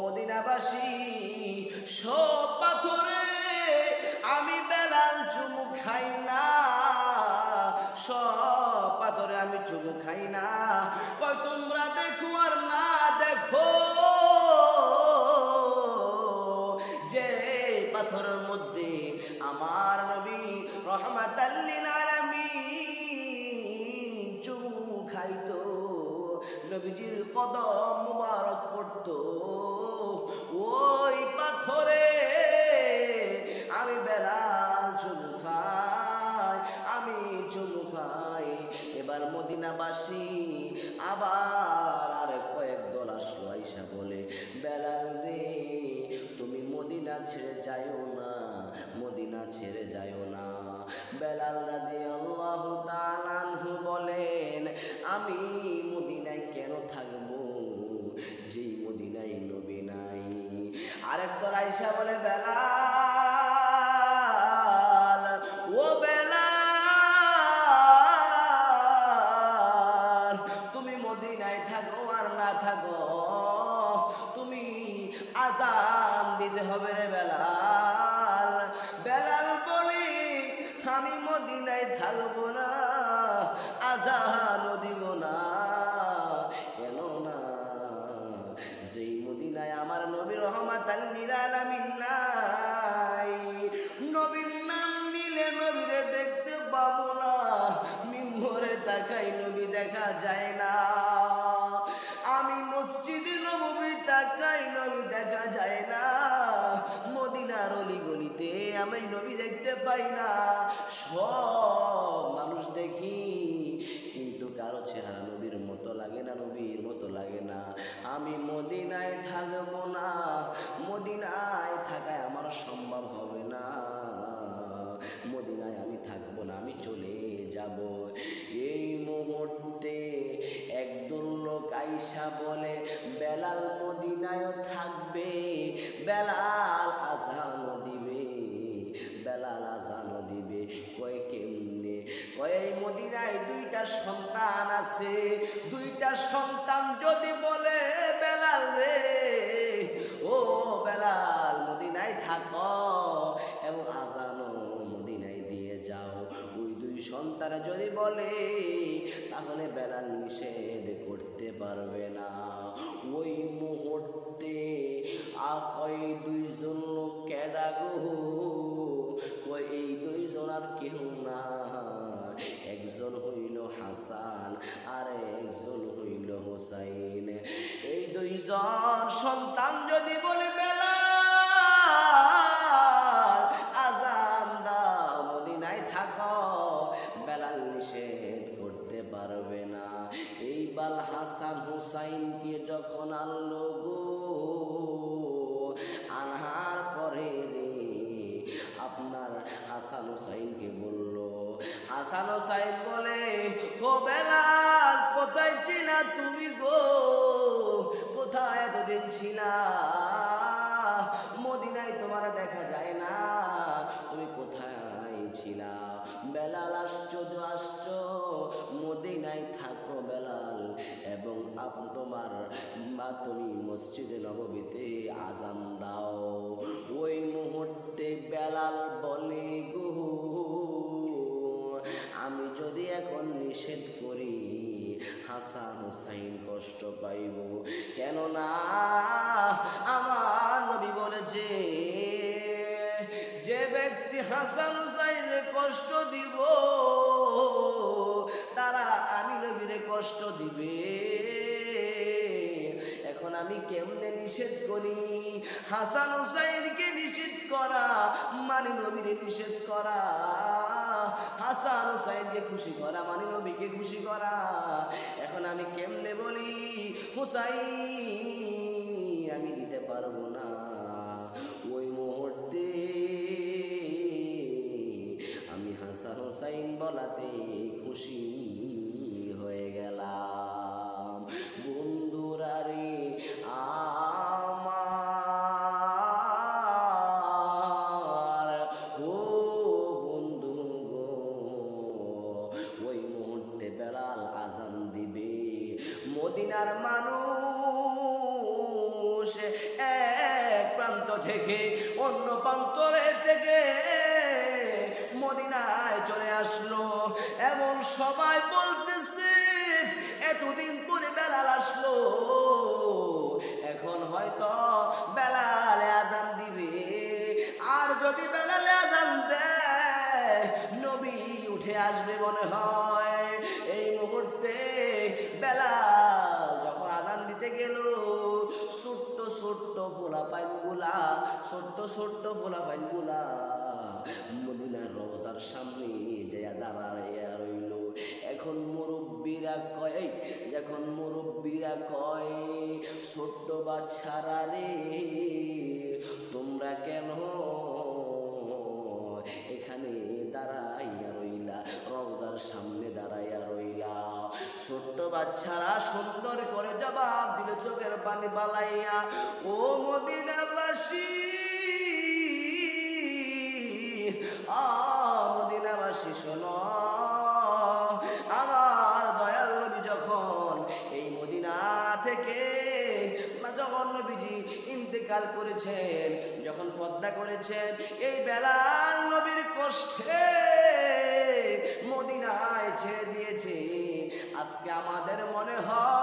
মদিনাবাসী সব পাথরে আমি বেলাল চুমু খাই না, সব পাথরে আমি চুমু খাই না। কয় তোমরা দেখো আর না দেখো যে পাথরের মধ্যে আমার নবী রহমাতাল লিল আলামিন চুমু খাইতো, নবীজির কদম মুবারক পড়তো, ওই পাথরে আমি বেলাল চুমু খাই, আমি চুমু খাই। এবার মদিনাবাসী আবার আর কয়েক দল আসলো, আইসা বলে বেলাল রে তুমি মদিনা ছেড়ে যাইও না, মদিনা ছেড়ে যাইও না। বেলাল রাদিয়াল্লাহু তাআলা আনহু বলেন আমি মদিনায় কেন থাকবো যেই মদিনায় নবী নাই। আরেক দল আইসা বলে বেলাল, ও বেলাল তুমি মদিনায় থাকো আর না থাকো তুমি আযান দিতে হবে রে বেলাল। বেলাল বলি আমি মদিনায় থাকবো না, আযানও দিব না। কেন না? যেই মদিনায় আমার নবী রহমাতাল লিল আলামিন নাই, নবীর নাম নিলে নবীরে দেখতে পাবো না, মিম্বরে তাকাই নবী দেখা যায় না, আমি মসজিদে নববী তাকাই নবী দেখা যায় না, মদিনার অলি গলিতে আমি নবী দেখতে পাই না। সব মানুষ দেখি কিন্তু কারো চেহারা নবীর মতো লাগে না, নবীর মতো লাগে না। আমি মদিনায় থাকবো না, মদিনায় থাকায় আমার সম্ভব হবে না, মদিনায় আমি থাকবো না, আমি চলে যাব। এই মুহূর্তে একদল লোক আইসা বলে বেলাল মদিনায়ও থাকবে, বেলাল আযানও দিবে, বেলাল আযানও দিবে। কয় কেমনে? কয় এই মদিনায় দুইটা সন্তান আছে, দুইটা সন্তান যদি বলে বেলাল রে ও বেলাল মদিনায় থাকো এবং আযানও মদিনায় দিয়ে যাও, ওই দুই সন্তান যদি বলে তাহলে বেলাল নিষেধ করতে পারবে না। ওই মুহূর্তে কয় দুইজন লোক কেডা গো? কয় এই দুইজন আর কেউ না, একজন হইল হাসান আর একজন হইল হোসাইন। এই দুইজন সন্তান যদি বলে বেলাল আযান দাও মদিনায় থাকো, বেলাল নিষেধ করতে পারবে না। এইবার হাসান হুসাইনকে যখন আনলো গো, আনার পরে রে আপনার হাসান হুসাইনকে বলল, হাসান হুসাইন বলে ও বেলাল কোথায় ছিলা তুমি গো, কোথায় এতদিন ছিলা? মদিনায় তোমার দেখা যায় না, তুমি কোথায় ছিলা? বেলাল আশ্চর্য মদিনায় থাকো বেলাল, এবং তোমার তুমি মসজিদে নববীতে আযান দাও। ওই মুহূর্তে বেলাল বলে গো আমি যদি এখন নিষেধ করি হাসান হুসাইন কষ্ট পাইব, কেননা আমার নবী বলেছে যে ব্যক্তি হাসান হুসাইনে কষ্ট দিব তারা আমি নবীরে কষ্ট দিবে। এখন আমি কেমনে নিষেধ করি? হাসান হুসাইনকে নিষেধ করা মানে নবীরে নিষেধ করা, হাসান হুসাইনকে খুশি করা মানে নবীকে খুশি করা। এখন আমি কেমনে বলি হুসাইন আমি দিতে পারবো না? ওই মুহূর্তে আমি হাসান হুসাইন বলাতে খুশি হয়ে গেলাম। বন্ধুরা রে আমার, ও বন্ধু গো, ওই মুহূর্তে বেলাল আযান দিবে। মদিনার মানুষ থেকে অন্য প্রান্তরে থেকে মদিনায় চলে আসলো। এবং সবাই বলতেছে এতদিন পরে বেলাল আসলো, এখন হয়তো বেলালে আজান দিবে। আর যদি বেলালে আজান দেয় নবী উঠে আসবে মনে হয়। এই মুহূর্তে বেলাল যখন আজান দিতে গেল, ছোট্ট ছোট্ট পোলাপাইনগুলা মদিনার রওজার সামনে যাইয়া দাঁড়াইয়া রইল। এখন মুরব্বীরা কয় ছোট্ট বাচ্চারা রে, তোমরা কেন এখানে দাঁড়াইয়া রইলা, রওজার সামনে দাঁড়াইয়া রইলা? ছোট্ট বাচ্চারা সুন্দর করে জবাব দিল চোখের পানি বালাইয়া, ও মদিনাবাসী, মদিনাবাসী শোনো, আমার দয়াল নবী যখন এই মদিনা থেকে যখন নবীজি ইন্তেকাল করেছেন, যখন পর্দা করেছেন, এই বেলাল নবীর কষ্টে মদিনায় ছেড়ে দিয়েছে। আজকে আমাদের মনে হয়